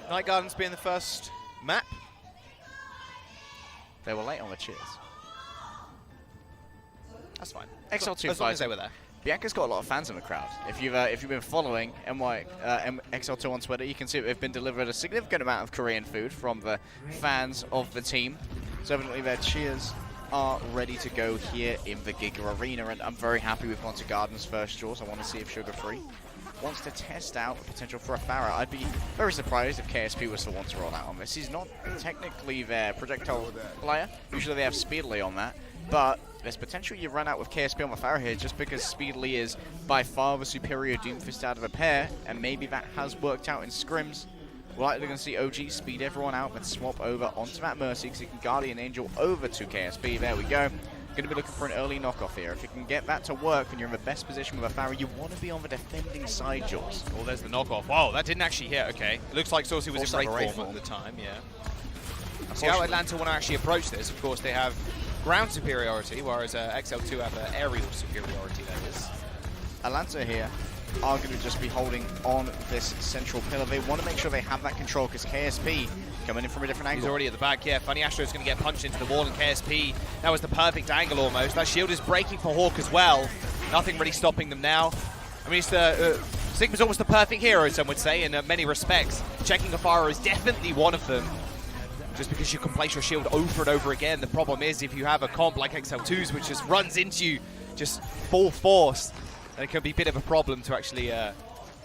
Night Gardens being the first map. They were late on the cheers. That's fine. XL2 as long as they were there. Bianca's got a lot of fans in the crowd. If you've been following XL2 on Twitter, you can see they've been delivered a significant amount of Korean food from the fans of the team. So evidently their cheers are ready to go here in the Giga Arena, and I'm very happy we've gone to Gardens first, Jaws. I want to see if Sugar Free wants to test out the potential for a Pharah. I'd be very surprised if KSP was the one to roll out on this. He's not technically their projectile player. Usually they have Speedly on that, but there's potential you run out with KSP on the Pharah here just because Speedly is by far the superior Doomfist out of the pair, and maybe that has worked out in scrims. We're likely going to see OG speed everyone out, then swap over onto that Mercy because he can Guardian Angel over to KSP. There we go. Going to be looking for an early knockoff here. If you can get that to work when you're in the best position with a Pharah, you want to be on the defending side, Jaws. Well, there's the knockoff. Wow, that didn't actually hit. Okay. It looks like Saucy was in Wraith form at the time, yeah. See how Atlanta want to actually approach this. Of course, they have ground superiority, whereas XL2 have aerial superiority, that is. Atlanta here are going to just be holding on this central pillar. They want to make sure they have that control because KSP coming in from a different angle. He's already at the back, yeah. Funny Astro is going to get punched into the wall, and KSP, that was the perfect angle almost. That shield is breaking for Hawk as well. Nothing really stopping them now. I mean, it's the Sigma's almost the perfect hero, some would say, in many respects. Checking a Pharah is definitely one of them. Just because you can place your shield over and over again. The problem is if you have a comp like XL2's, which just runs into you just full force, then it can be a bit of a problem to actually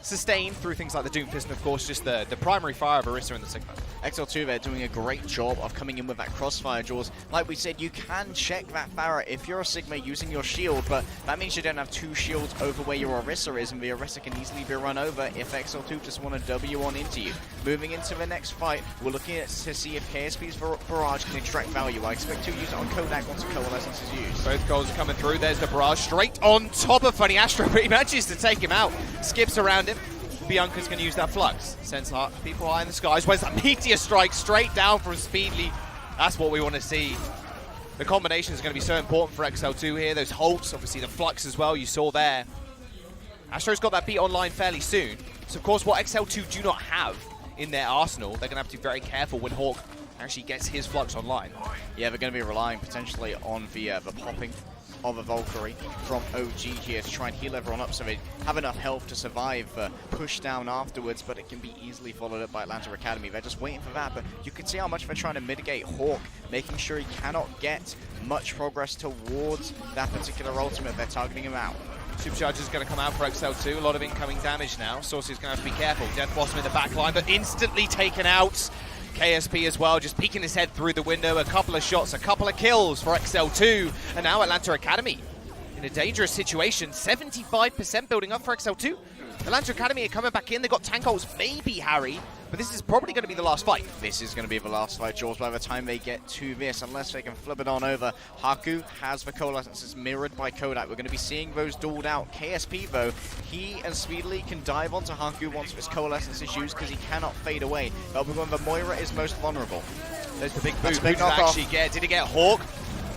sustain through things like the Doomfist and, of course, just the primary fire of Orisa and the Sigma. XL2, they're doing a great job of coming in with that crossfire, Jaws. Like we said, you can check that Pharah if you're a Sigma using your shield, but that means you don't have two shields over where your Orisa is, and the Orisa can easily be run over if XL2 just want to W on into you. Moving into the next fight, we're looking at to see if KSP's Barrage can extract value. I expect to use it on Kodak once a Coalescence is used. Both goals coming through. There's the Barrage straight on top of Funny Astro, but he manages to take him out. Skips around him. Bianca's going to use that Flux. Sends people high in the skies. Where's that Meteor Strike straight down from Speedly? That's what we want to see. The combination is going to be so important for XL2 here. Those Holts, obviously the Flux as well, you saw there. Astro's got that beat online fairly soon. So, of course, what XL2 do not have in their arsenal, they're going to have to be very careful when Hawk actually gets his Flux online. Yeah, they're going to be relying potentially on the popping of a Valkyrie from OG here to try and heal everyone up so they have enough health to survive push down afterwards, but it can be easily followed up by Atlanta Academy. They're just waiting for that, but you can see how much they're trying to mitigate Hawk, making sure he cannot get much progress towards that particular ultimate. They're targeting him out. Supercharger is going to come out for XL2. A lot of incoming damage now. Saucy's going to have to be careful. Death Blossom in the back line, but instantly taken out. KSP as well, just peeking his head through the window. A couple of shots, a couple of kills for XL2. And now Atlanta Academy in a dangerous situation. 75% building up for XL2. Atlanta Academy are coming back in. They've got tank ults, maybe Harry. But this is probably going to be the last fight. This is going to be the last fight, Jaws, by the time they get to this, unless they can flip it on over. Haku has the Coalescences mirrored by Kodak. We're going to be seeing those dueled out. KSP, though, he and Speedly can dive onto Haku once his Coalescence is used because he cannot fade away. But when the Moira is most vulnerable. There's the big boot. Who did actually get? Did he get Hawk?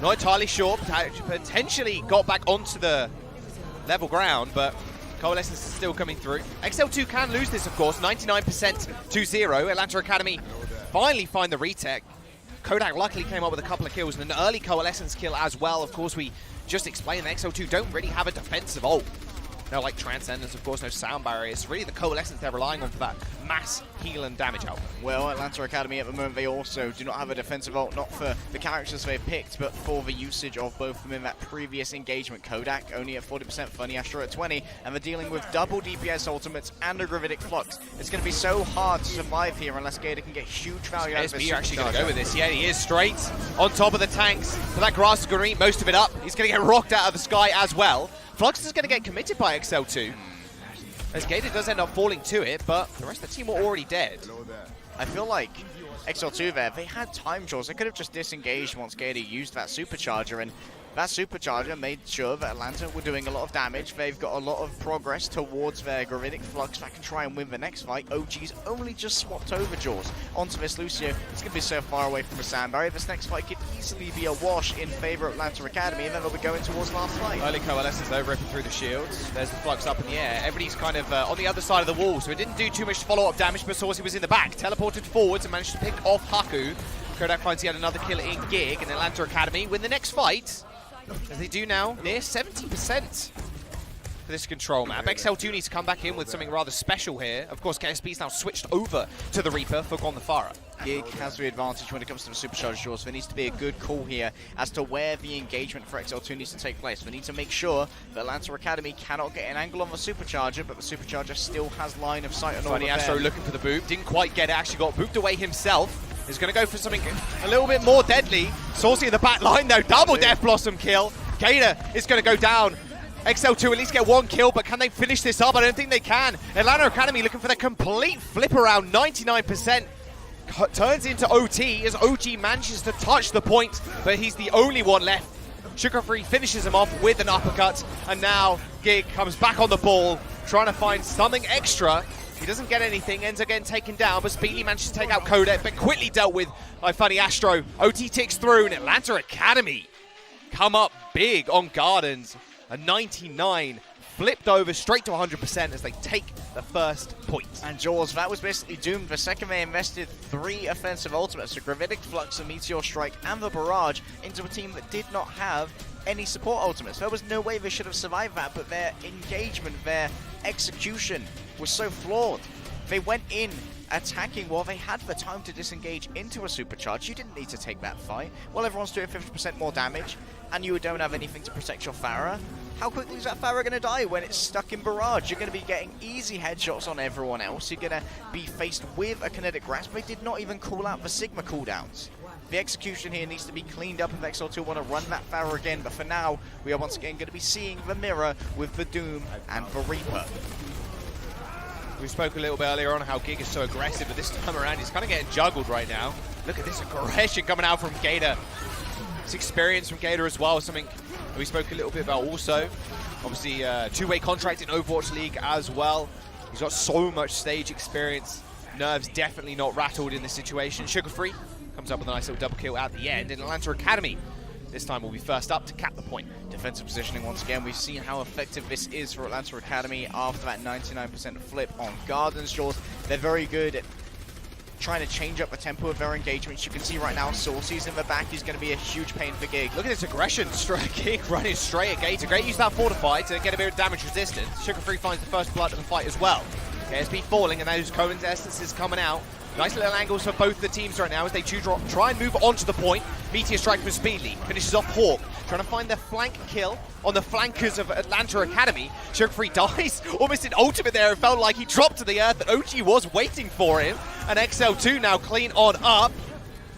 Not entirely sure. Potentially got back onto the level ground, but Coalescence is still coming through. XL2 can lose this, of course. 99% to 0. Atlanta Academy finally find the retake. Kodak luckily came up with a couple of kills and an early Coalescence kill as well. Of course, we just explained that XL2 don't really have a defensive ult. No, like Transcendence, of course, no sound barriers. Really the Coalescence they're relying on for that mass heal and damage out. Well, Atlanta Academy at the moment, they also do not have a defensive ult, not for the characters they've picked, but for the usage of both of them in that previous engagement. Kodak only at 40%, Funny Astro at 20%, and they're dealing with double DPS ultimates and a Gravitic Flux. It's going to be so hard to survive here unless Gator can get huge value out of this. SB actually going to go with this. Yeah, he is straight on top of the tanks. But that grass is going to eat most of it up. He's going to get rocked out of the sky as well. Flux is going to get committed by XL2. As Gator does end up falling to it, but the rest of the team were already dead. I feel like XL2 there, they had time, Jaws. They could have just disengaged once Gator used that supercharger, and that supercharger made sure that Atlanta were doing a lot of damage. They've got a lot of progress towards their Gravitic Flux that can try and win the next fight. OG's only just swapped over Jaws onto this Lucio. It's going to be so far away from the sand barrier. This next fight could easily be a wash in favor of Atlanta Academy, and then they'll be going towards last fight. Early coalescence though, ripping through the shields. There's the Flux up in the air. Everybody's kind of on the other side of the wall, so it didn't do too much follow-up damage, but Saucy was in the back. Teleported forwards and managed to pick off Haku. Kodak finds he had another kill in Gig, and Atlanta Academy win the next fight, as they do now near 70% for this control map. XL2 needs to come back in with something rather special here. Of course, KSP's now switched over to the Reaper for Gondafara. Gig has the advantage when it comes to the supercharged Jaws. There needs to be a good call here as to where the engagement for XL2 needs to take place. We need to make sure that Atlanta Academy cannot get an angle on the supercharger, but the supercharger still has line of sight on all of them. Astro looking for the boop, didn't quite get it, actually got booped away himself. He's going to go for something a little bit more deadly. Saucy in the back line though, double Death Blossom kill. Gator is going to go down. XL2 at least get one kill, but can they finish this up? I don't think they can. Atlanta Academy looking for the complete flip around, 99%. Turns into OT as OG manages to touch the point, but he's the only one left. Sugar Free finishes him off with an uppercut, and now Gig comes back on the ball, trying to find something extra. He doesn't get anything, ends up getting taken down, but Speedly manages to take out Kodak, but quickly dealt with by Funny Astro. OT ticks through, and Atlanta Academy come up big on Gardens. A 99 flipped over straight to 100% as they take the first point. And Jaws, that was basically doomed. The second they invested 3 offensive ultimates, the Gravitic Flux, the Meteor Strike, and the Barrage, into a team that did not have any support ultimates. There was no way they should have survived that, but their engagement, their execution was so flawed. They went in attacking while they had the time to disengage into a supercharge. You didn't need to take that fight. Well, everyone's doing 50% more damage, and you don't have anything to protect your Pharah. How quickly is that Pharah going to die when it's stuck in Barrage? You're going to be getting easy headshots on everyone else. You're going to be faced with a kinetic grasp. They did not even call out the Sigma cooldowns. The execution here needs to be cleaned up if XL2 want to run that Pharah again, but for now, we are once again going to be seeing the mirror with the Doom and the Reaper. We spoke a little bit earlier on how Gig is so aggressive, but this time around he's kind of getting juggled right now. Look at this aggression coming out from Gator. It's experience from Gator as well, something we spoke a little bit about also. Obviously, two-way contract in Overwatch League as well. He's got so much stage experience. Nerves definitely not rattled in this situation. Sugar Free comes up with a nice little double kill at the end. And Atlanta Academy this time will be first up to cap the point. Defensive positioning once again. We've seen how effective this is for Atlanta Academy after that 99% flip on Gardens. Jaws, they're very good at trying to change up the tempo of their engagements. You can see right now Saucy's in the back. He's going to be a huge pain for Gig. Look at this aggression. Gig running straight at Gator. Great use that Fortify to get a bit of damage resistance. Sugar Free finds the first blood of the fight as well. KSP falling, and those Cohen's essences coming out. Nice little angles for both the teams right now as they try and move onto the point. Meteor Strike from Speedly finishes off Hawk, trying to find their flank kill on the flankers of Atlanta Academy. Sugar Free dies almost in ultimate there. It felt like he dropped to the earth, and OG was waiting for him. And XL2 now clean on up.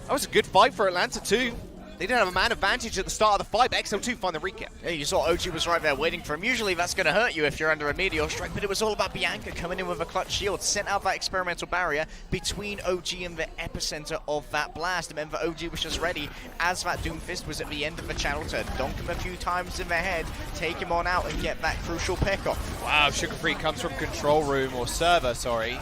That was a good fight for Atlanta too. They didn't have a man advantage at the start of the fight, but XL2 find the recap. Yeah, you saw OG was right there waiting for him. Usually that's going to hurt you if you're under a Meteor Strike, but it was all about Bianca coming in with a clutch shield, sent out that experimental barrier between OG and the epicenter of that blast. Remember, OG was just ready as that Doomfist was at the end of the channel to donk him a few times in the head, take him on out and get that crucial pick off. Wow, Sugar Free comes from control room, or server, sorry.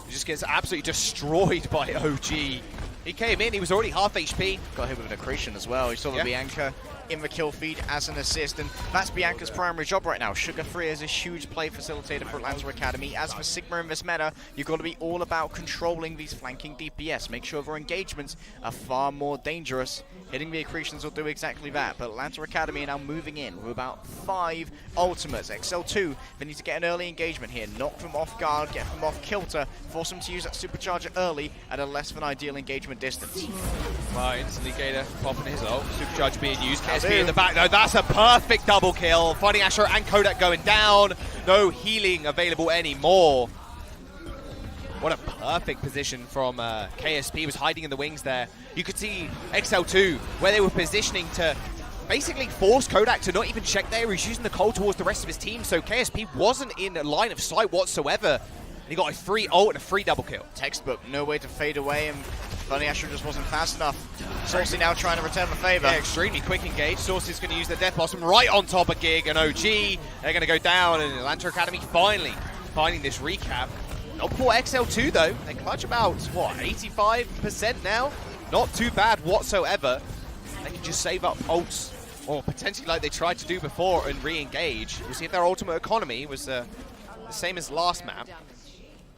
He just gets absolutely destroyed by OG. He came in, he was already half HP. Got hit with an accretion as well. You saw the Bianca in the kill feed as an assist, and that's Bianca's primary job right now. Sugar Free is a huge play facilitator for Atlanta Academy. As for Sigma in this meta, you've got to be all about controlling these flanking DPS. Make sure their engagements are far more dangerous. Hitting the accretions will do exactly that, but Atlanta Academy are now moving in with about 5 ultimates. XL2, they need to get an early engagement here, knock them off guard, get them off kilter, force them to use that supercharger early at a less than ideal engagement distance. Wow, instantly Gator popping his ult. Supercharger being used. KSP in the back, though. That's a perfect double kill. Finding Astro and Kodak going down. No healing available anymore. What a perfect position from KSP. He was hiding in the wings there. You could see XL2 where they were positioning to basically force Kodak to not even check there. He was using the cold towards the rest of his team, so KSP wasn't in a line of sight whatsoever. He got a free ult and a free double kill. Textbook, no way to fade away, and Funny Astro just wasn't fast enough. Saucy now trying to return the favor. Yeah, extremely quick engage. Saucy's going to use the Death Blossom right on top of Gig and OG. They're going to go down, and Atlanta Academy finally finding this recap. Not for XL2 though. They clutch about, what, 85% now? Not too bad whatsoever. They can just save up ults, or potentially like they tried to do before, and re-engage. We'll see if their ultimate economy was the same as last map.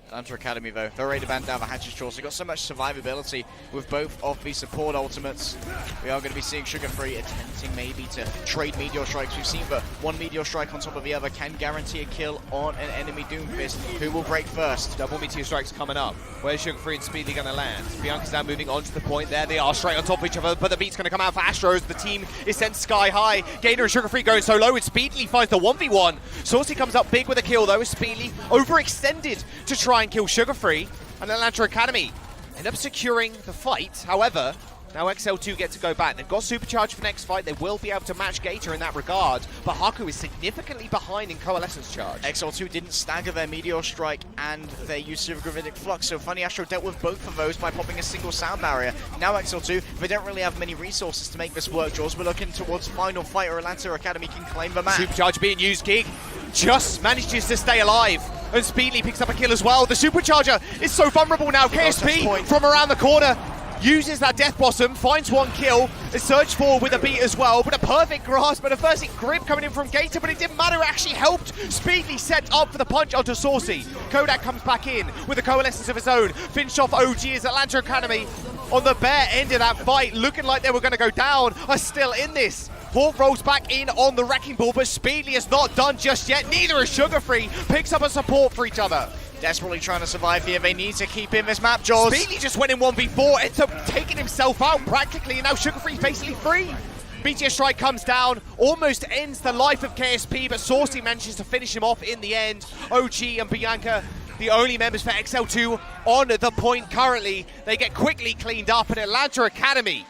Atlanta Academy though, they're ready to ban down the Hatchet Jaws. They've got so much survivability with both of the support ultimates. We are going to be seeing Sugar Free attempting maybe to trade Meteor Strikes. We've seen that one Meteor Strike on top of the other can guarantee a kill on an enemy Doomfist. Who will break first? Double Meteor Strikes coming up. Where's Sugar Free and Speedy going to land? Bianca's now moving on to the point. There they are, straight on top of each other, but the beat's going to come out for Astros. The team is sent sky high. Gator and Sugar Free going so low, and Speedly finds the 1v1. Saucy comes up big with a kill though, as Speedly overextended to try and kill Sugar Free, and Atlanta Academy end up securing the fight. However, now XL2 get to go back. They've got Supercharge for next fight. They will be able to match Gator in that regard, but Haku is significantly behind in Coalescence Charge. XL2 didn't stagger their Meteor Strike and their use of Gravitic Flux, so Funny Astro dealt with both of those by popping a single sound barrier. Now XL2, they don't really have many resources to make this work, Jaws. We're looking towards final fight, or Atlanta Academy can claim the match. Supercharge being used. Gig just manages to stay alive, and Speedly picks up a kill as well. The Supercharger is so vulnerable now. KSP from around the corner uses that Death Blossom, finds one kill, is searched for with a beat as well, but a perfect grasp and a first grip coming in from Gator, but it didn't matter, it actually helped. Speedly set up for the punch onto Saucy. Kodak comes back in with a coalescence of his own, finished off OG as Atlanta Academy on the bare end of that fight, looking like they were going to go down, are still in this. Hawk rolls back in on the Wrecking Ball, but Speedly is not done just yet, neither is Sugar Free, picks up a support for each other. Desperately trying to survive here. They need to keep in this map, Jaws. Speedly just went in 1v4, ends up taking himself out practically, and now Sugar Free's basically free. Meteor Strike comes down, almost ends the life of KSP, but Saucy manages to finish him off in the end. OG and Bianca, the only members for XL2 on the point currently. They get quickly cleaned up, and Atlanta Academy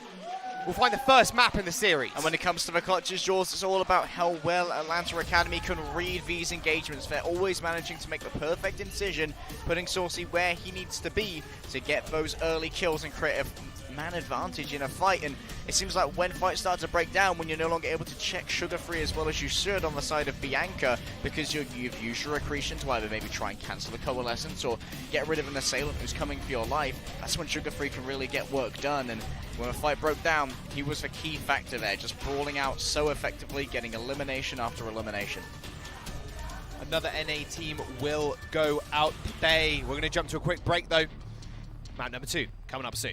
will find the first map in the series. And when it comes to the clutches, Jaws, it's all about how well Atlanta Academy can read these engagements. They're always managing to make the perfect incision, putting Saucy where he needs to be to get those early kills and create a man advantage in a fight. And it seems like when fights start to break down, when you're no longer able to check Sugar Free as well as you should on the side of Bianca, because you've used your accretion to either maybe try and cancel the coalescence or get rid of an assailant who's coming for your life, that's when Sugar Free can really get work done. And when the fight broke down, he was the key factor there, just brawling out so effectively, getting elimination after elimination. Another NA team will go out today. We're going to jump to a quick break though. Map number 2 coming up soon.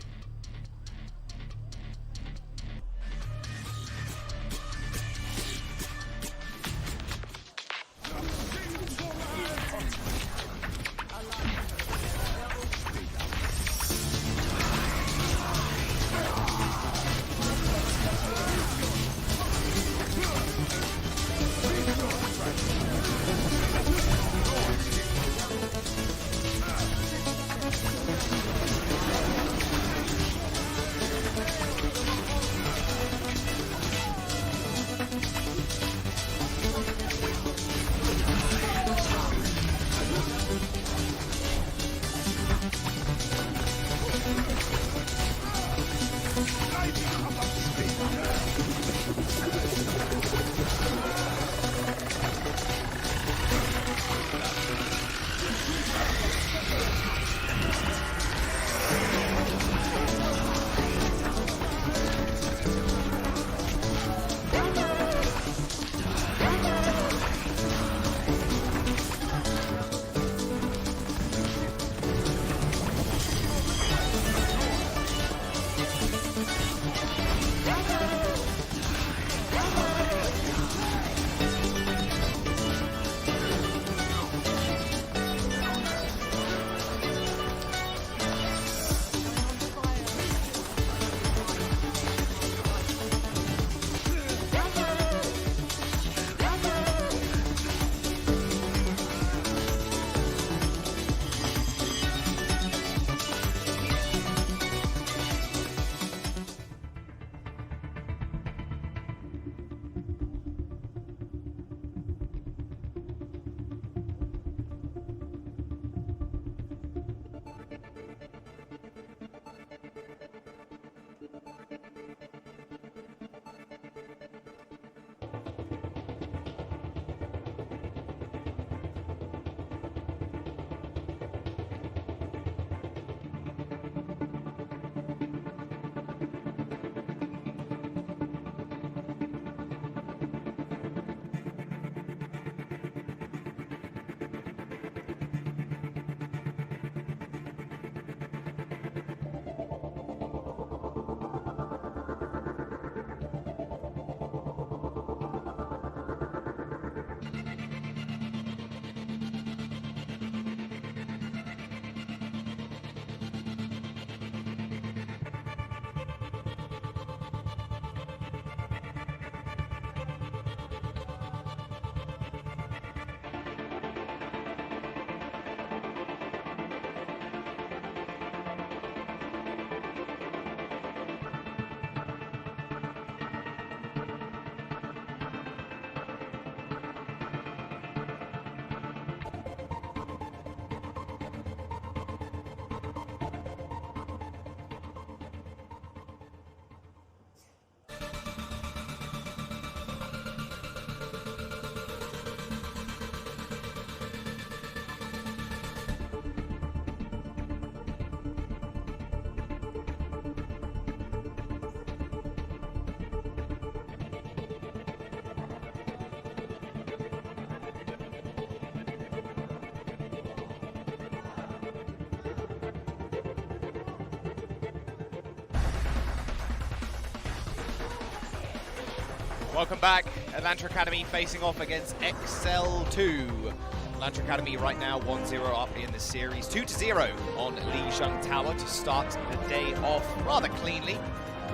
Welcome back. Atlanta Academy facing off against XL2. Atlanta Academy right now 1-0 up in the series. 2-0 on Lijiang Tower to start the day off rather cleanly.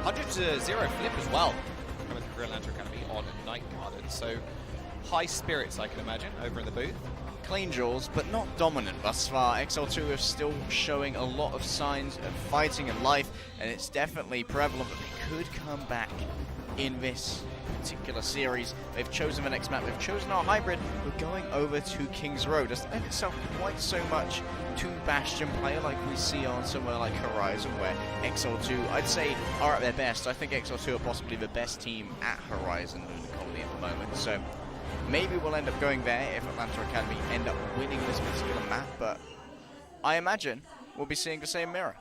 100-0 flip as well coming through Atlanta Academy on Night Garden. So high spirits, I can imagine, over in the booth. Clean draws, but not dominant thus far. XL2 is still showing a lot of signs of fighting and life, and it's definitely prevalent that they could come back in this particular series. They've chosen the next map, they've chosen our hybrid. We're going over to King's Road. Doesn't lend itself quite so much to Bastion play like we see on somewhere like Horizon, where XL2, I'd say, are at their best. I think XL2 are possibly the best team at Horizon in the colony at the moment. So maybe we'll end up going there if Atlanta Academy end up winning this particular map, but I imagine we'll be seeing the same mirror.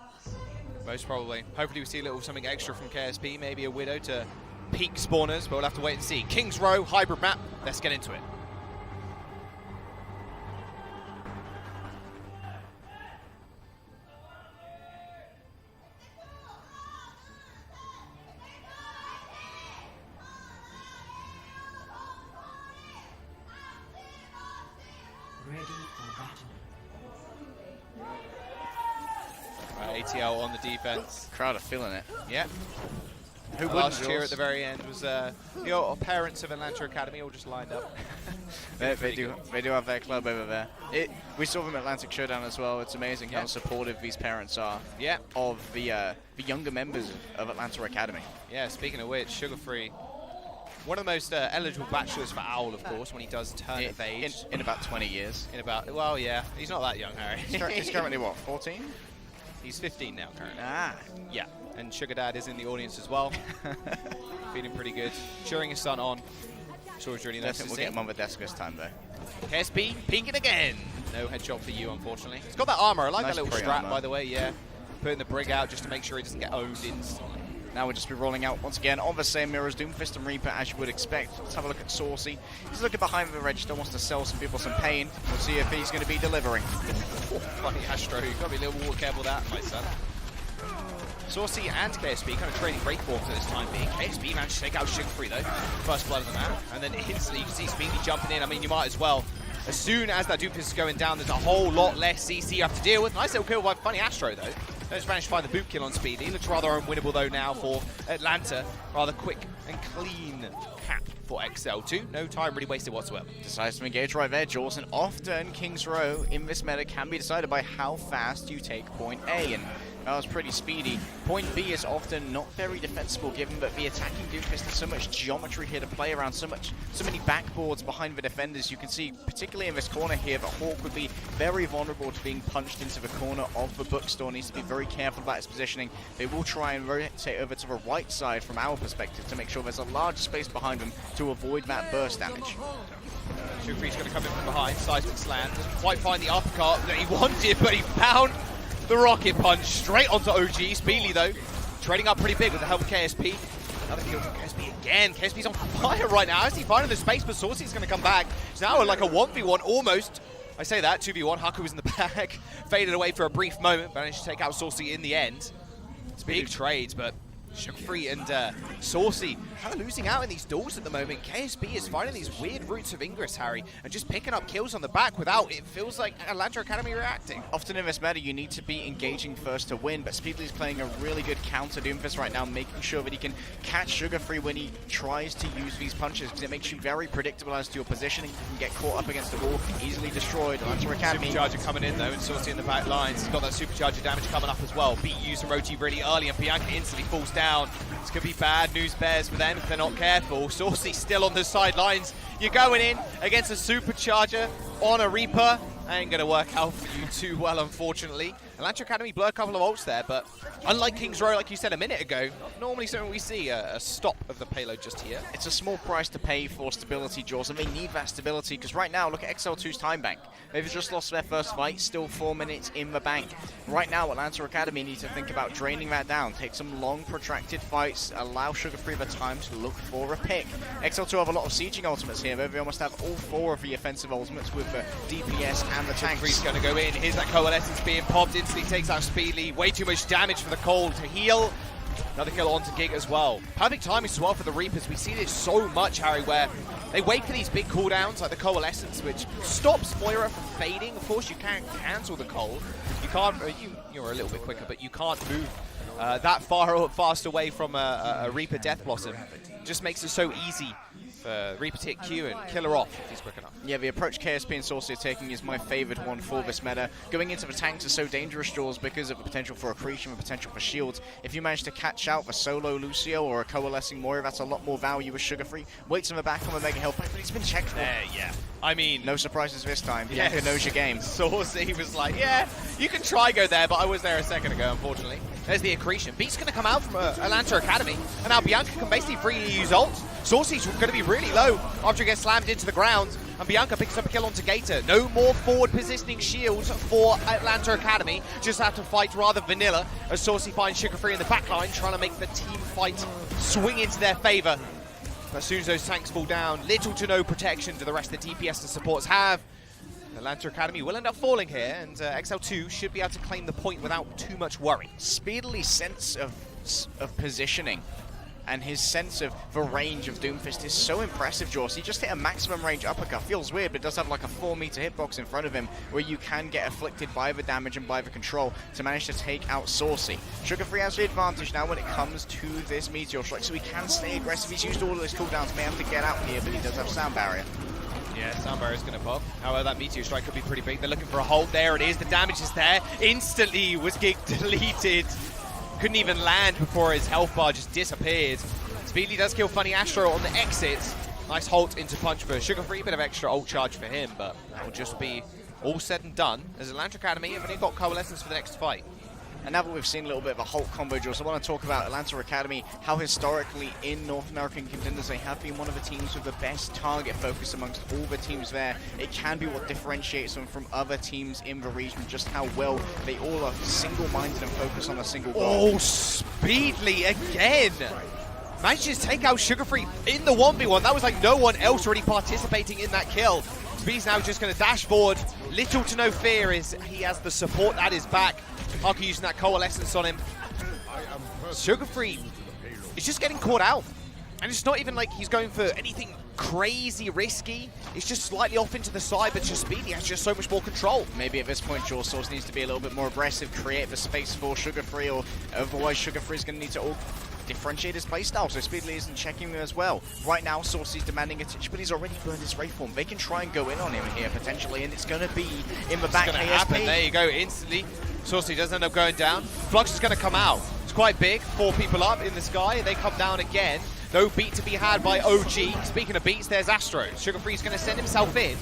Most probably. Hopefully we see a little something extra from KSP, maybe a Widow to peak spawners, but we'll have to wait and see. King's Row, hybrid map, let's get into it. ATL on the defense. Crowd are feeling it. Yeah. Who the last cheer at the very end was your parents of Atlanta Academy all just lined up. they do have their club over there. We saw them at Atlantic Showdown as well. It's amazing how supportive these parents are of the younger members of Atlanta Academy. Yeah, speaking of which, Sugar Free, one of the most eligible bachelors for Owl, of course, when he does turn of age. In about 20 years. Well, yeah, he's not that young, Harry. He's currently what, 14? He's 15 now, currently. Ah. Yeah, and Sugar Dad is in the audience as well. Feeling pretty good. Cheering his son on. Sure it's really nice to see. We'll get him on the desk this time, though. KSP, peeking again. No headshot for you, unfortunately. He's got that armor. I like that little strap, by the way, yeah. Putting the brig out just to make sure he doesn't get owned instantly. Now we'll just be rolling out once again on the same mirrors, Doomfist and Reaper, as you would expect. Let's have a look at Saucy. He's looking behind the register, wants to sell some people some pain. We'll see if he's going to be delivering. Funny Astro, you've got to be a little more careful with that, my son. Saucy and KSP kind of trading break forms at this time being. KSP managed to take out Sugar Free though, first blood of the map, and then instantly you can see Speedy jumping in. I mean, you might as well. As soon as that Doomfist is going down, there's a whole lot less CC you have to deal with. Nice little kill by Funny Astro though. Just managed to find the boot kill on Speedy. Looks rather unwinnable though now for Atlanta. Rather quick and clean cap for XL2. No time really wasted whatsoever. Decides to engage right there, Jaws, and often King's Row in this meta can be decided by how fast you take point A, and that was pretty speedy. Point B is often not very defensible given that the attacking Doomfist has so much geometry here to play around, so many backboards behind the defenders. You can see, particularly in this corner here, that Hawk would be very vulnerable to being punched into the corner of the bookstore. Needs to be very careful about his positioning. They will try and rotate over to the right side from our perspective to make sure there's a large space behind them to avoid that burst damage. Sugar Free's going to come in from behind. Seismic slam. Doesn't quite find the uppercut that he wanted, but he found the rocket punch straight onto OG. Speedy though, trading up pretty big with the help of KSP. Another kill from KSP again. KSP's on fire right now. As he finding the space, but Saucy's going to come back. It's now like a 1v1 almost. I say that, 2v1. Haku was in the back. Faded away for a brief moment, but managed to take out Saucy in the end. It's big trades, but Sugar Free and Saucy kind of losing out in these duels at the moment. KSP is finding these weird routes of ingress, Harry, and just picking up kills on the back without, it feels like, Atlanta Academy reacting. Often in this meta, you need to be engaging first to win, but Speedly's playing a really good counter Doomfist right now, making sure that he can catch Sugar Free when he tries to use these punches, because it makes you very predictable as to your positioning. You can get caught up against the wall, easily destroyed. Atlanta Academy. Supercharger coming in though, and Saucy in the back lines. He's got that Supercharger damage coming up as well. Beat using Roti really early, and Bianca instantly falls down. This could be bad news bears for them if they're not careful. Saucy still on the sidelines. You're going in against a Supercharger on a Reaper. Ain't going to work out for you too well, unfortunately. Atlanta Academy blur a couple of ults there, but unlike King's Row, like you said a minute ago, not normally something we see a stop of the payload just here. It's a small price to pay for stability, Jaws, and they need that stability, because right now, look at XL2's time bank. They've just lost their first fight, still 4 minutes in the bank. Right now, Atlanta Academy need to think about draining that down, take some long, protracted fights, allow Sugar Free the time to look for a pick. XL2 have a lot of sieging ultimates here, but they almost have all 4 of the offensive ultimates with the DPS and the tanks. Free's going to go in. Here's that Coalescence being popped. Instantly takes out Speedly. Way too much damage for the Cold to heal. Another kill onto Giga as well. Perfect timing as well for the Reapers. We see this so much, Harry, where they wait for these big cooldowns, like the Coalescence, which stops Moira from fading. Of course, you can't cancel the cold. You can't, you're a little bit quicker, but you can't move that fast away from a Reaper Death Blossom. It just makes it so easy for Reaper to hit Q and kill her off if he's quick enough. Yeah, the approach KSP and Saucy are taking is my favored one for this meta. Going into the tanks is so dangerous, Jaws, because of the potential for accretion, the potential for shields. If you manage to catch out the solo Lucio or a coalescing Moira, that's a lot more value with Sugar Free. Waits on the back on the Mega Health, but he's been checked for. Yeah. I mean, no surprises this time. Bianca knows your game. Saucy was like, yeah, you can try go there, but I was there a second ago, unfortunately. There's the accretion. Beat's going to come out from Atlanta Academy, and now Bianca can basically freely use ult. Saucy's going to be really low after he gets slammed into the ground, and Bianca picks up a kill onto Gator. No more forward positioning shields for Atlanta Academy. Just have to fight rather vanilla as Saucy finds Sugar Free in the backline, trying to make the team fight swing into their favor. But as soon as those tanks fall down, little to no protection do the rest of the DPS and supports have. Atlanta Academy will end up falling here, and XL2 should be able to claim the point without too much worry. Speedily's sense of positioning and his sense of the range of Doomfist is so impressive, Jaws. He just hit a maximum range uppercut. Feels weird, but it does have like a 4-meter hitbox in front of him where you can get afflicted by the damage and by the control to manage to take out Saucy. Sugar Free has the advantage now when it comes to this Meteor Strike, so he can stay aggressive. He's used all of his cooldowns, may have to get out here, but he does have Sound Barrier. Yeah, Sound Barrier's going to pop. However, that Meteor Strike could be pretty big. They're looking for a hold. There it is. The damage is there. Instantly was Gig deleted. Couldn't even land before his health bar just disappeared. Speedly does kill Funny Astro on the exit. Nice halt into punch for Sugar Free. Bit of extra ult charge for him, but that will just be all said and done. As Atlanta Academy have only got Coalescence for the next fight. And now that we've seen a little bit of a Hulk combo, Jules, I want to talk about Atlanta Academy, how historically in North American Contenders they have been one of the teams with the best target focus amongst all the teams there. It can be what differentiates them from other teams in the region, just how well they all are single-minded and focused on a single goal. Oh, Speedly again! Manages to take out Sugar Free in the 1v1. That was like no one else really participating in that kill. Speed's now just going to dash forward. Little to no fear is he has the support at his back. Haki using that Coalescence on him. Sugar Free is just getting caught out. And it's not even like he's going for anything crazy risky. It's just slightly off into the side, but just Speedy has just so much more control. Maybe at this point, Jaw Source needs to be a little bit more aggressive, create the space for Sugar Free, or otherwise Sugar Free is going to need to all differentiate his playstyle, so Speedly isn't checking them as well. Right now, Saucy's demanding attention, but he's already burned his Wraith form. They can try and go in on him here, potentially, and it's going to be in the back. It's going to happen. There you go, instantly. Saucy does end up going down. Flux is going to come out. It's quite big. 4 people up in the sky. They come down again. No beat to be had by OG. Speaking of beats, there's Astro. Sugar Free's going to send himself in.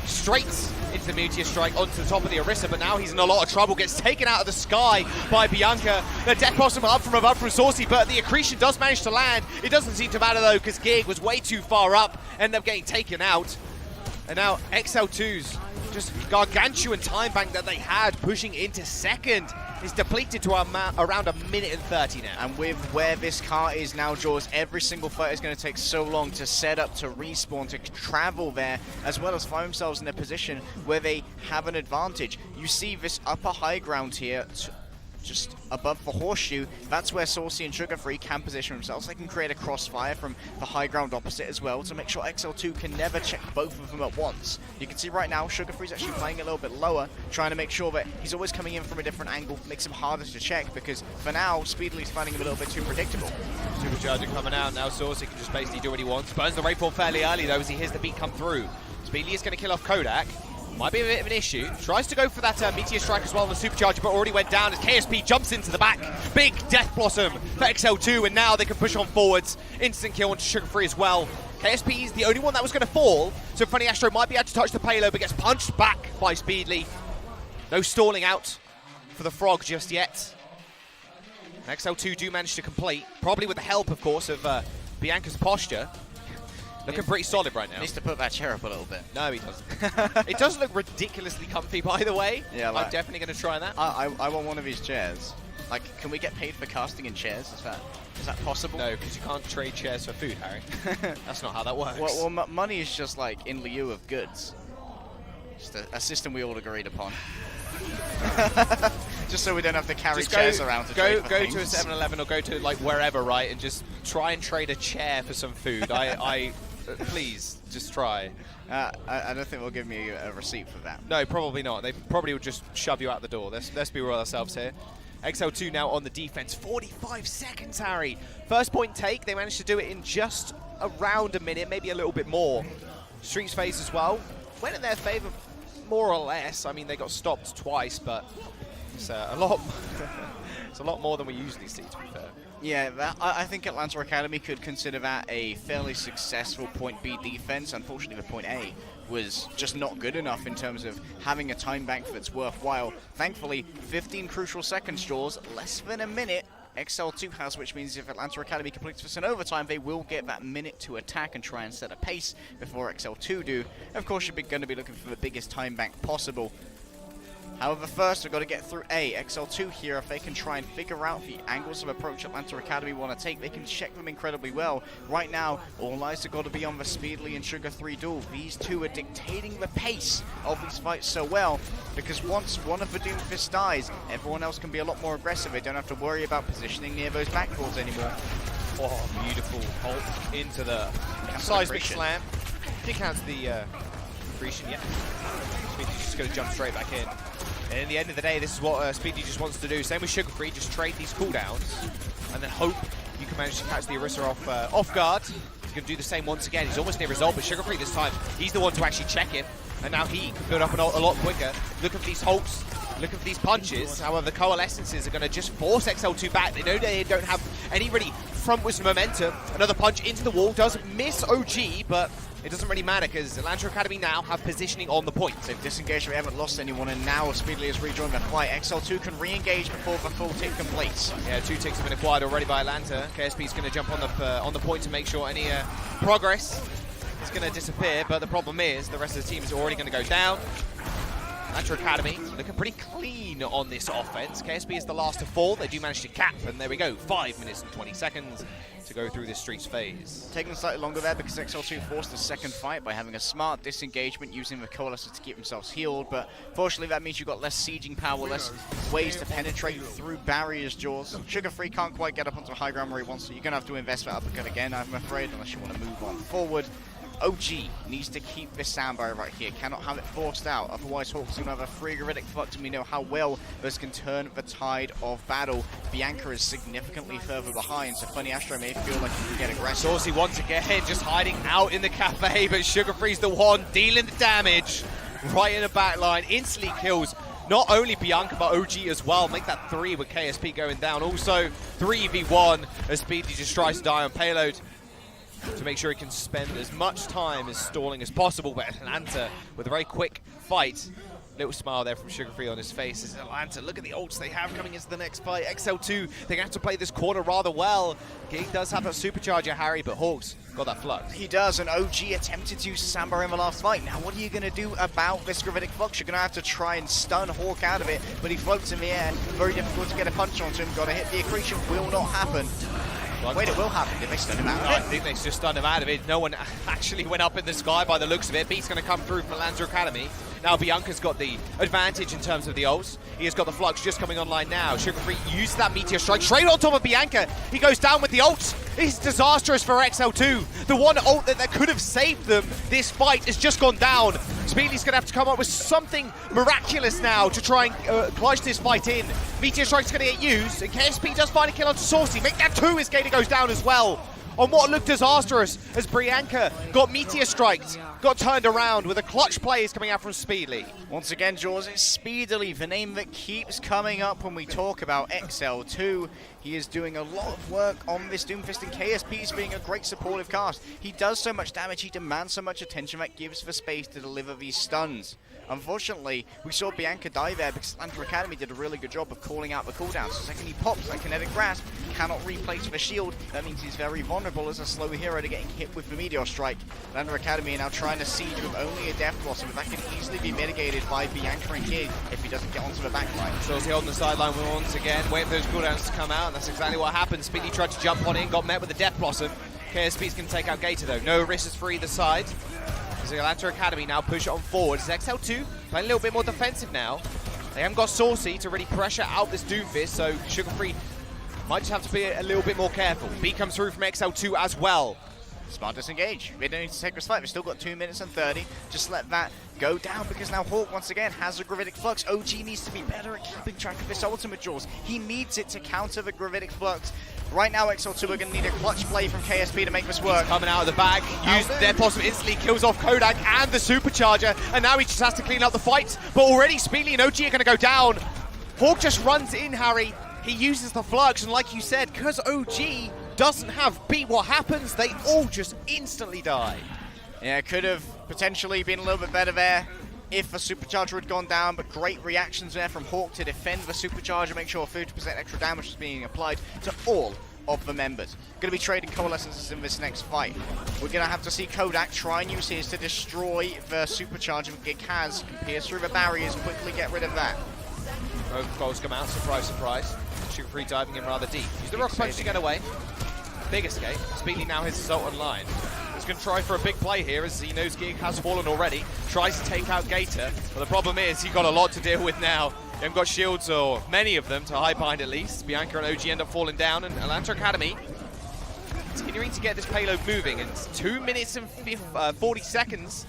Straight into the Meteor Strike onto the top of the Orisa, but now he's in a lot of trouble. Gets taken out of the sky by Bianca. The Death Blossom up from above from Saucy, but the accretion does manage to land. It doesn't seem to matter though, because Gig was way too far up. Ended up getting taken out. And now XL2's just gargantuan time bank that they had pushing into second is depleted to around 1 minute and 30 now. And with where this car is now, Jaws, every single fight is going to take so long to set up, to respawn, to travel there, as well as find themselves in a position where they have an advantage. You see this upper high ground here, just above the horseshoe. That's where Saucy and Sugar Free can position themselves. They can create a crossfire from the high ground opposite as well to make sure XL2 can never check both of them at once. You can see right now Sugar Free's actually playing a little bit lower, trying to make sure that he's always coming in from a different angle, makes him harder to check, because for now Speedly's finding him a little bit too predictable. Supercharger coming out now. Saucy can just basically do what he wants. Burns the Wraithform fairly early though as he hears the beat come through. Speedly is going to kill off Kodak. Might be a bit of an issue. Tries to go for that Meteor Strike as well on the Supercharger, but already went down as KSP jumps into the back. Big Death Blossom for XL2, and now they can push on forwards. Instant kill onto Sugar Free as well. KSP is the only one that was going to fall, so Funny Astro might be able to touch the payload, but gets punched back by Speedly. No stalling out for the Frog just yet. And XL2 do manage to complete, probably with the help, of course, of Bianca's posture. Looking pretty solid right now. Needs to put that chair up a little bit. No, he doesn't. It does look ridiculously comfy, by the way. Yeah, like, I'm definitely going to try that. I want one of these chairs. Like, can we get paid for casting in chairs? Is that possible? No, because you can't trade chairs for food, Harry. That's not how that works. Well, money is just like in lieu of goods. Just a system we all agreed upon. Just so we don't have to carry chairs around to trade for go things. to a 7-Eleven or go to like wherever, right, and just try and trade a chair for some food. I please, just try. I don't think they'll give me a receipt for that. No, probably not. They probably would just shove you out the door. Let's be real ourselves here. XL2 now on the defense. 45 seconds, Harry. First point take. They managed to do it in just around a minute, maybe a little bit more. Streets phase as well. Went in their favor, more or less. I mean, they got stopped twice, but it's a lot. It's a lot more than we usually see, to be fair. Yeah, I think Atlanta Academy could consider that a fairly successful point B defense. Unfortunately, the point A was just not good enough in terms of having a time bank that's worthwhile. Thankfully, 15 crucial seconds, Jaws, less than a minute. XL2 has, which means if Atlanta Academy completes this in overtime, they will get that minute to attack and try and set a pace before XL2 do. Of course, you're going to be looking for the biggest time bank possible. However, first we've got to get through A. XL2 here, if they can try and figure out the angles of approach Atlanta Academy want to take, they can check them incredibly well. Right now, all eyes have got to be on the Speedly and Sugar 3 duel. These two are dictating the pace of these fights so well, because once one of the Doomfist dies, everyone else can be a lot more aggressive. They don't have to worry about positioning near those backboards anymore. Oh, beautiful ult into the seismic slam. I think counts the accretion, yeah. Speedy just going to jump straight back in. And in the end of the day, this is what Speedy just wants to do. Same with Sugar Free, just trade these cooldowns and then hope you can manage to catch the Orisa off guard. He's going to do the same once again. He's almost near result, but Sugar Free this time, he's the one to actually check him. And now he can build up an ult a lot quicker. Look at these halts. Look at these punches. However, the coalescences are going to just force XL2 back. They know they don't have any really frontwards momentum. Another punch into the wall does miss OG, but it doesn't really matter because Atlanta Academy now have positioning on the point. They've disengaged, we haven't lost anyone, and now Speedly has rejoined the fight. XL2 can re-engage before the full tick completes. Yeah, 2 ticks have been acquired already by Atlanta. KSP is going to jump on the point to make sure any progress is going to disappear, but the problem is the rest of the team is already going to go down. Atlanta Academy looking pretty clean on this offense. KSP is the last to fall. They do manage to cap, and there we go. 5 minutes and 20 seconds to go through this Streets phase. Taking slightly longer there because XL2 forced the second fight by having a smart disengagement using the coalescer to keep themselves healed, but fortunately that means you've got less sieging power, less ways to penetrate through barriers, Jaws. Sugar Free can't quite get up onto a high ground where he wants to. You're going to have to invest that uppercut again, I'm afraid, unless you want to move on forward. OG needs to keep this sound barrier right here, cannot have it forced out, otherwise Hawk's going to have a free Geritic Flux, and we know how well this can turn the tide of battle. Bianca is significantly further behind, so Funny Astro may feel like he can get aggressive. Saucy once again, just hiding out in the cafe, but Sugar Free's the one dealing the damage right in the back line, instantly kills not only Bianca but OG as well. Make that 3 with KSP going down. Also 3v1 as Speedy just tries to die on payload to make sure he can spend as much time as stalling as possible, but Atlanta with a very quick fight. Little smile there from Sugar Free on his face as Atlanta, look at the ults they have coming into the next fight. XL2, they have to play this corner rather well. He does have a supercharger, Harry, but Hawks got that flux. He does, and OG attempted to use Samba in the last fight. Now what are you going to do about this Gravitic Flux? You're going to have to try and stun Hawk out of it, but he floats in the air. Very difficult to get a punch onto him. Got to hit the accretion, will not happen. Wait, it will happen. Did they stun him out of it? I think they just stunned him out of it. No one actually went up in the sky by the looks of it. Beat's going to come through from Atlanta Academy. Now Bianca's got the advantage in terms of the ults. He has got the flux just coming online now. Sugar Free uses that Meteor Strike straight on top of Bianca. He goes down with the ult. It's disastrous for XL2. The one ult that could have saved them this fight has just gone down. Speedly's going to have to come up with something miraculous now to try and clutch this fight in. Meteor Strike's going to get used, and KSP does find a kill onto Saucy. Make that 2 as Gator goes down as well. On what looked disastrous as Bianca got Meteor Striked, got turned around with a clutch plays coming out from Speedly. Once again, Jaws, it's Speedly, the name that keeps coming up when we talk about XL2. He is doing a lot of work on this Doomfist, and KSP is being a great supportive cast. He does so much damage, he demands so much attention that gives the space to deliver these stuns. Unfortunately, we saw Bianca die there because Atlanta Academy did a really good job of calling out the cooldowns. The second he pops that kinetic grasp, cannot replace the shield. That means he's very vulnerable as a slow hero to getting hit with the Meteor Strike. Atlanta Academy are now trying to siege with only a Death Blossom, but that can easily be mitigated by Bianca and Gig if he doesn't get onto the backline. So he's on the sideline once again, waiting for those cooldowns to come out, and that's exactly what happened. Speedy tried to jump on in, got met with a Death Blossom. KSP's going to take out Gator though. No risks for either side. As the Atlanta Academy now push it on forward. As XL2 playing a little bit more defensive now. They haven't got Saucy to really pressure out this Doomfist, so Sugar Free might just have to be a little bit more careful. B comes through from XL2 as well. Smart disengage. We don't need to take this fight. We've still got 2 minutes and 30. Just let that go down because now Hawk once again has a Gravitic Flux. OG needs to be better at keeping track of this ultimate, Jules. He needs it to counter the Gravitic Flux. Right now, XL2 are going to need a clutch play from KSP to make this work. He's coming out of the bag, used their possible instantly, kills off Kodak and the Supercharger, and now he just has to clean up the fight. But already Speedly and OG are going to go down. Hawk just runs in, Harry. He uses the Flux, and like you said, because OG doesn't have beat, what happens? They all just instantly die. Yeah, could have potentially been a little bit better there if a Supercharger had gone down, but great reactions there from Hawk to defend the Supercharger, make sure 50% extra damage is being applied to all of the members. Going to be trading Coalescences in this next fight. We're going to have to see Kodak try and use his to destroy the Supercharger that Gig has, pierce through the barriers, quickly get rid of that. Both goals come out, surprise, surprise. Sugar Free diving in rather deep. Use the rock punch to get away. Big escape. Speedly now his assault online. He's going to try for a big play here as he knows Gig has fallen already. Tries to take out Gator, but the problem is he's got a lot to deal with now. They haven't got shields, or many of them, to hide behind at least. Bianca and OG end up falling down, and Atlanta Academy continuing to get this payload moving. And 2 minutes and 40 seconds.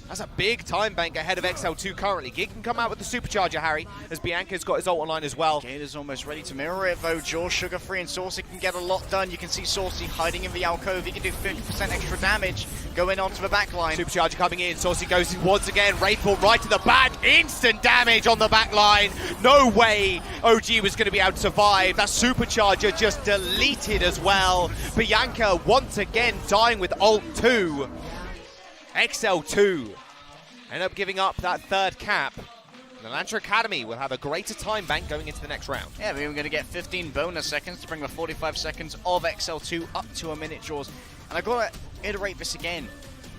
That's a big time bank ahead of XL2 currently. Gig can come out with the Supercharger, Harry, as Bianca's got his ult online as well. Gator's almost ready to mirror it, though. Jaws, Sugar Free, and Saucy can get a lot done. You can see Saucy hiding in the alcove. He can do 50% extra damage going onto the back line. Supercharger coming in. Saucy goes in once again. Wraithful right to the back. Instant damage on the back line. No way OG was going to be able to survive. That Supercharger just deleted as well. Bianca once again dying with ult 2. XL2 end up giving up that third cap. And Atlanta Academy will have a greater time bank going into the next round. Yeah, we're going to get 15 bonus seconds to bring the 45 seconds of XL2 up to a minute, Jaws. And I've got to iterate this again.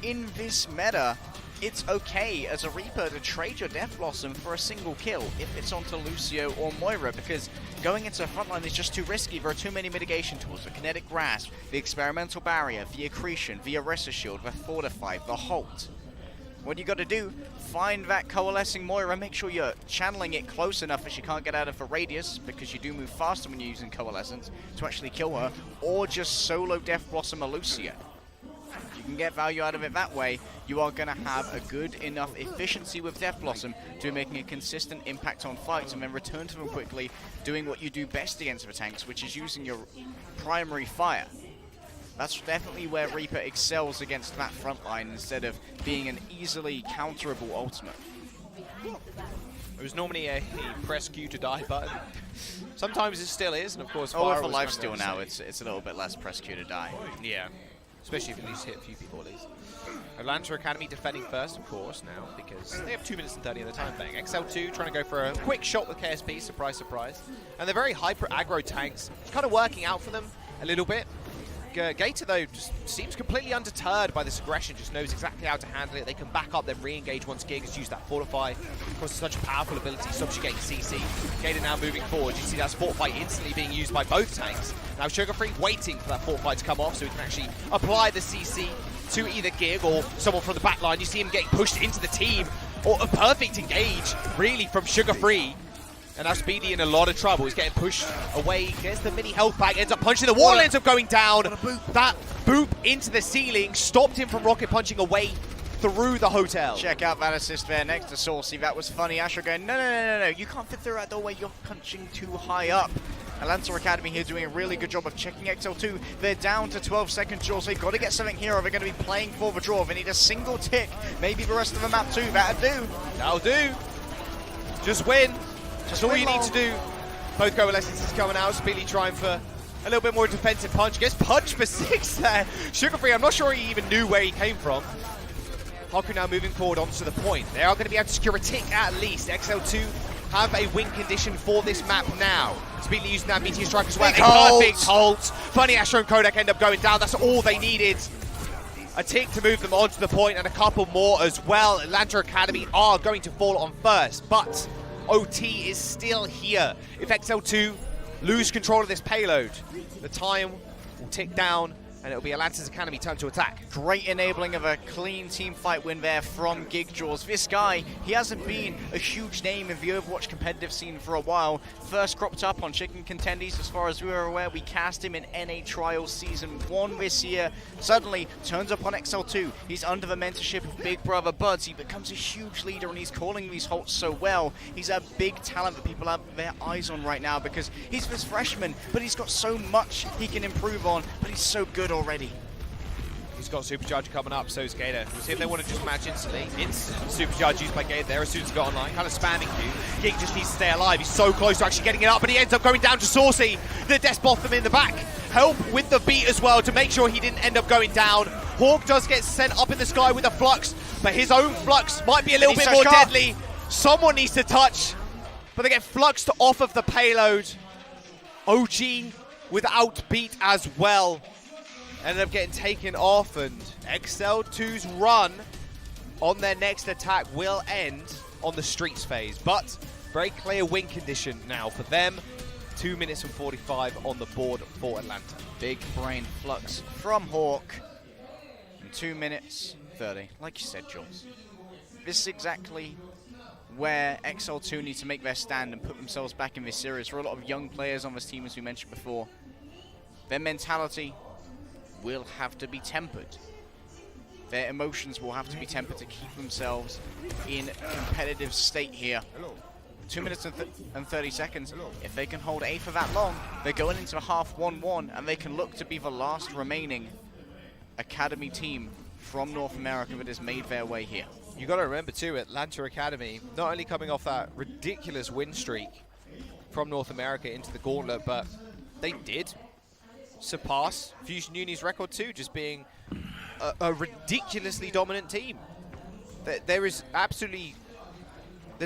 In this meta, it's okay as a Reaper to trade your Death Blossom for a single kill if it's onto Lucio or Moira, because going into the frontline is just too risky. There are too many mitigation tools, the Kinetic Grasp, the Experimental Barrier, the Accretion, the Arrester Shield, the Fortify, the Halt. What you got to do, find that Coalescing Moira, make sure you're channeling it close enough that she can't get out of the radius, because you do move faster when you're using Coalescence to actually kill her, or just solo Death Blossom a Lucio. If you can get value out of it that way, you are going to have a good enough efficiency with Death Blossom to be making a consistent impact on fights, and then return to them quickly, doing what you do best against the tanks, which is using your primary fire. That's definitely where Reaper excels against that front line instead of being an easily counterable ultimate. It was normally a press Q to die button. Sometimes it still is, and of course, with a lifesteal now, it's a little bit less press Q to die. Yeah, especially if you at least hit a few people at least. Atlanta Academy defending first, of course, now, because they have 2 minutes and 30 in the time bank. XL2 trying to go for a quick shot with KSP, surprise, surprise. And they're very hyper aggro tanks. It's kind of working out for them a little bit. Gator, though, just seems completely undeterred by this aggression, just knows exactly how to handle it. They can back up, then re-engage once Gig has used that Fortify. Of course, it's such a powerful ability, stops you getting CC. Gator now moving forward. You see that Fortify instantly being used by both tanks. Now Sugar Free waiting for that Fortify to come off so he can actually apply the CC to either Gig or someone from the back line. You see him getting pushed into the team, or a perfect engage, really, from Sugar Free. And now Speedy in a lot of trouble. He's getting pushed away, gets the mini health pack, ends up punching the wall, ends up going down. That boop into the ceiling stopped him from rocket punching away through the hotel. Check out that assist there next to Saucy. That was funny. Asher going, no, you can't fit through that doorway. You're punching too high up. Atlanta Academy here doing a really good job of checking XL2. They're down to 12 seconds, Jaws. They've got to get something here or they're going to be playing for the draw. They need a single tick. Maybe the rest of the map too. That'll do. That'll do. Just win. That's all you need to do. Both Coalescences coming out. Speedy trying for a little bit more defensive punch. Gets punched for 6 there. Sugar Free, I'm not sure he even knew where he came from. Haku now moving forward onto the point. They are going to be able to secure a tick at least. XL2 have a win condition for this map now. Speedily using that Meteor Strike as well. A perfect ult. Funny Astro and Kodak end up going down. That's all they needed. A tick to move them onto the point and a couple more as well. Atlanta Academy are going to fall on first, but OT is still here. If XL2 lose control of this payload, the time will tick down and it'll be Atlantis Academy time to attack. Great enabling of a clean team fight win there from Gigjaws. This guy, he hasn't been a huge name in the Overwatch competitive scene for a while. First cropped up on Chicken Contenders, as far as we were aware. We cast him in NA Trials Season 1 this year. Suddenly turns up on XL2. He's under the mentorship of Big Brother Buds. He becomes a huge leader, and he's calling these halts so well. He's a big talent that people have their eyes on right now, because he's this freshman, but he's got so much he can improve on, but he's so good already. He's got Supercharge coming up, so is Gator. We'll see if they want to just match instantly. Instant Supercharge used by Gator there as soon as he got online. Kind of spamming Q. Gig just needs to stay alive. He's so close to actually getting it up, but he ends up going down to Saucy. The Despotham in the back. Help with the beat as well to make sure he didn't end up going down. Hawk does get sent up in the sky with a Flux, but his own Flux might be a little bit more deadly. Someone needs to touch, but they get fluxed off of the payload. OG without beat as well. Ended up getting taken off, and XL2's run on their next attack will end on the streets phase. But very clear win condition now for them. 2 minutes and 45 on the board for Atlanta. Big brain Flux from Hawk in 2 minutes 30. Like you said, Jules. This is exactly where XL2 need to make their stand and put themselves back in this series. For a lot of young players on this team, as we mentioned before, their mentality will have to be tempered. Their emotions will have to be tempered to keep themselves in a competitive state here. 2 minutes and 30 seconds. If they can hold A for that long, they're going into a half 1-1, and they can look to be the last remaining Academy team from North America that has made their way here. You got to remember too, Atlanta Academy, not only coming off that ridiculous win streak from North America into the Gauntlet, but they did surpass Fusion Uni's record too, just being a ridiculously dominant team. There's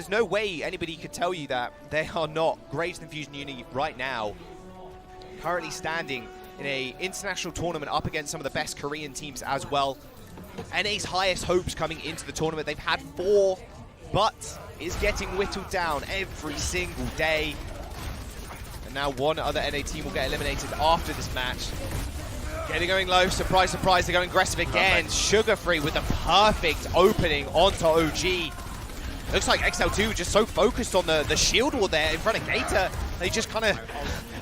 no way anybody could tell you that they are not greater than Fusion Uni right now. Currently standing in a international tournament up against some of the best Korean teams as well. NA's highest hopes coming into the tournament. They've had 4, but is getting whittled down every single day. And now one other NA team will get eliminated after this match. Getting going low, surprise, surprise, they're going aggressive again. Sugar Free with a perfect opening onto OG. Looks like XL2 just so focused on the shield wall there in front of Gator, they just kind of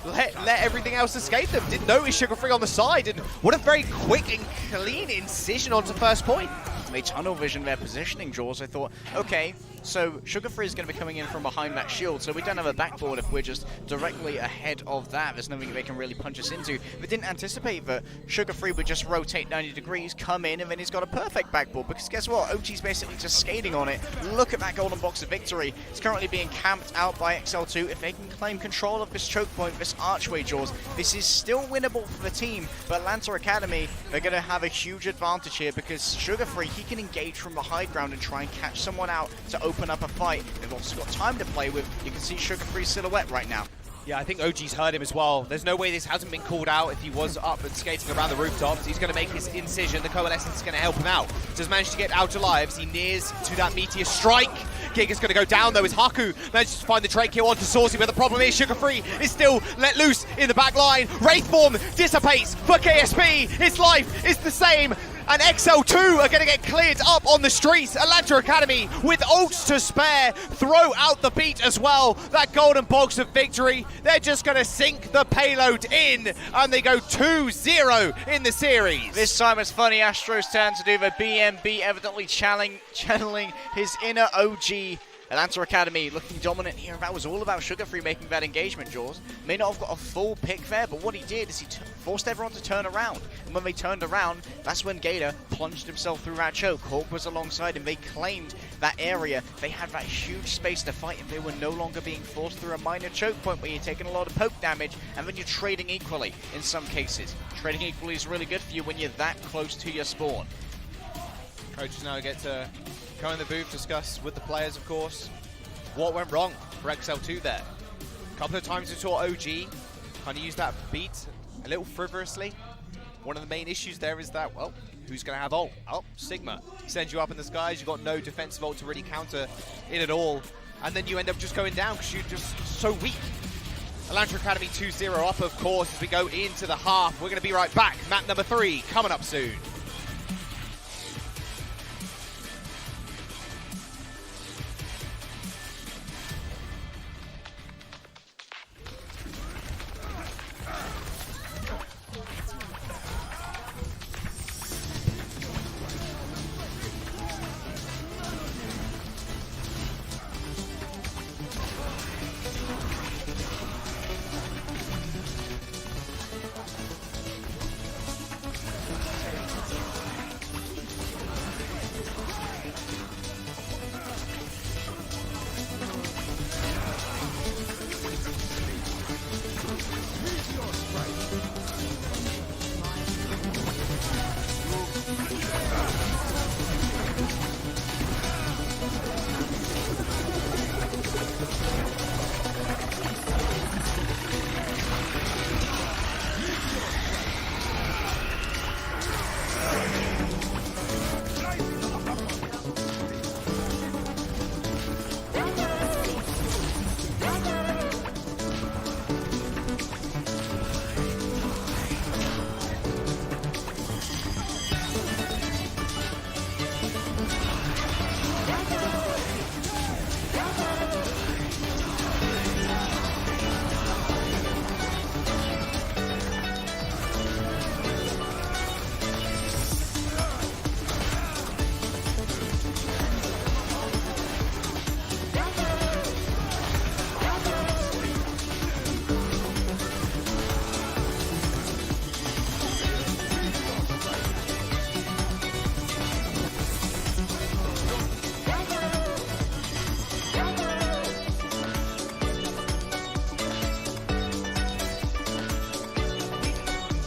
let everything else escape them. Didn't notice Sugar Free on the side, and what a very quick and clean incision onto first point. They tunnel vision their positioning, Jaws. I thought, okay, so Sugar Free is going to be coming in from behind that shield, so we don't have a backboard if we're just directly ahead of that. There's nothing they can really punch us into. We didn't anticipate that Sugar Free would just rotate 90 degrees, come in, and then he's got a perfect backboard, because guess what? OG's basically just skating on it. Look at that golden box of victory. It's currently being camped out by XL2. If they can claim control of this choke point, this archway, Jaws, this is still winnable for the team, but Atlanta Academy, they're going to have a huge advantage here, because Sugar Free, he can engage from the high ground and try and catch someone out to open up a fight. They've also got time to play with. You can see Sugar Free's silhouette right now. Yeah, I think OG's heard him as well. There's no way this hasn't been called out if he was up and skating around the rooftops. He's going to make his incision. The Coalescence is going to help him out. Does manage to get out alive as he nears to that Meteor Strike. Giga's going to go down though as Haku manages to find the Drake kill onto Saucy, but the problem is Sugar Free is still let loose in the back line. Wraithform dissipates for KSP. His life is the same. And XL2 are going to get cleared up on the streets. Atlanta Academy with ults to spare. Throw out the beat as well. That golden box of victory. They're just going to sink the payload in. And they go 2-0 in the series. This time it's Funny Astro's turn to do the BMB, evidently channeling his inner OG. Atlanta Academy looking dominant here. That was all about Sugar Free making that engagement, Jaws. May not have got a full pick there, but what he did is he forced everyone to turn around. And when they turned around, that's when Gator plunged himself through that choke. Hawk was alongside him. They claimed that area. They had that huge space to fight, and they were no longer being forced through a minor choke point where you're taking a lot of poke damage, and then you're trading equally in some cases. Trading equally is really good for you when you're that close to your spawn. Coaches now get to go in the booth, discuss with the players, of course, what went wrong for XL2 there. A couple of times we saw OG kind of use that beat a little frivolously. One of the main issues there is that, well, who's going to have ult? Oh, Sigma sends you up in the skies. You've got no defensive ult to really counter it at all. And then you end up just going down because you're just so weak. Elantra Academy 2-0 up, of course, as we go into the half. We're going to be right back. Map number 3 coming up soon.